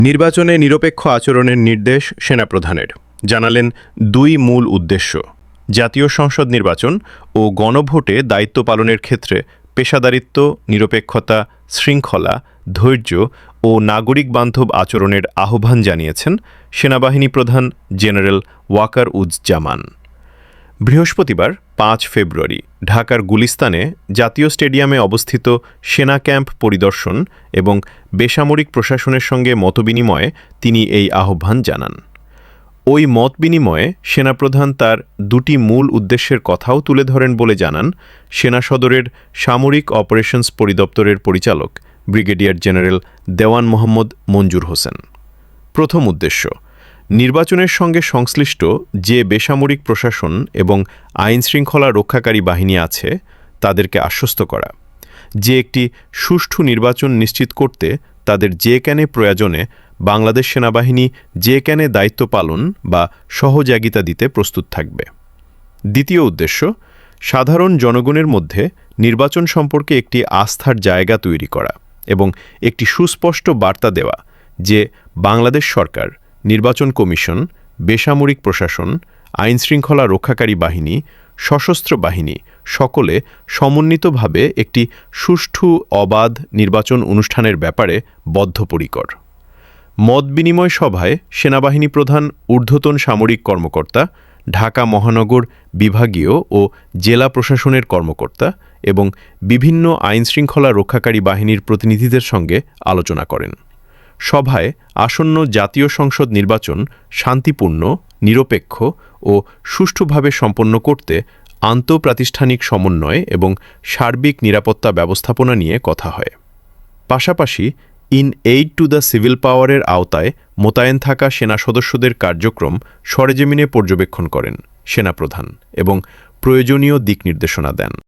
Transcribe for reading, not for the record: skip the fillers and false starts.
নির্বাচনে নিরপেক্ষ আচরণের নির্দেশ সেনাপ্রধানের। জানালেন দুই মূল উদ্দেশ্য: জাতীয় সংসদ নির্বাচন ও গণভোটে দায়িত্ব পালনের ক্ষেত্রে পেশাদারিত্ব, নিরপেক্ষতা, শৃঙ্খলা, ধৈর্য ও নাগরিক বান্ধব আচরণের আহ্বান জানিয়েছেন সেনাবাহিনী প্রধান জেনারেল ওয়াকার-উজ-জামান। বৃহস্পতিবার ৫ ফেব্রুয়ারি ঢাকার গুলিস্তানে জাতীয় স্টেডিয়ামে অবস্থিত সেনা ক্যাম্প পরিদর্শন এবং বেসামরিক প্রশাসনের সঙ্গে মতবিনিময়ে তিনি এই আহ্বান জানান। ওই মতবিনিময়ে সেনাপ্রধান তার দুটি মূল উদ্দেশ্যের কথাও তুলে ধরেন বলে জানান সেনা সদরের সামরিক অপারেশনস পরিদপ্তরের পরিচালক ব্রিগেডিয়ার জেনারেল দেওয়ান মোহাম্মদ মঞ্জুর হোসেন। প্রথম উদ্দেশ্য, নির্বাচনের সঙ্গে সংশ্লিষ্ট যে বেসামরিক প্রশাসন এবং আইনশৃঙ্খলা রক্ষাকারী বাহিনী আছে তাদেরকে আশ্বস্ত করা যে একটি সুষ্ঠু নির্বাচন নিশ্চিত করতে তাদের যে কেনে প্রয়োজনে বাংলাদেশ সেনাবাহিনী যে কেনে দায়িত্ব পালন বা সহযোগিতা দিতে প্রস্তুত থাকবে। দ্বিতীয় উদ্দেশ্য, সাধারণ জনগণের মধ্যে নির্বাচন সম্পর্কে একটি আস্থার জায়গা তৈরি করা এবং একটি সুস্পষ্ট বার্তা দেওয়া যে বাংলাদেশ সরকার, নির্বাচন কমিশন, বেসামরিক প্রশাসন, আইনশৃঙ্খলা রক্ষাকারী বাহিনী, সশস্ত্র বাহিনী সকলে সমন্বিতভাবে একটি সুষ্ঠু অবাধ নির্বাচন অনুষ্ঠানের ব্যাপারে বদ্ধপরিকর। মতবিনিময় সভায় সেনাবাহিনী প্রধান, ঊর্ধ্বতন সামরিক কর্মকর্তা, ঢাকা মহানগর বিভাগীয় ও জেলা প্রশাসনের কর্মকর্তা এবং বিভিন্ন আইনশৃঙ্খলা রক্ষাকারী বাহিনীর প্রতিনিধিদের সঙ্গে আলোচনা করেন। সভায় আসন্ন জাতীয় সংসদ নির্বাচন শান্তিপূর্ণ, নিরপেক্ষ ও সুষ্ঠুভাবে সম্পন্ন করতে আন্তঃপ্রাতিষ্ঠানিক সমন্বয় এবং সার্বিক নিরাপত্তা ব্যবস্থাপনা নিয়ে কথা হয়। পাশাপাশি in aid to the civil পাওয়ারের আওতায় মোতায়েন থাকা সেনা সদস্যদের কার্যক্রম সরেজমিনে পর্যবেক্ষণ করেন সেনাপ্রধান এবং প্রয়োজনীয় দিক নির্দেশনা দেন।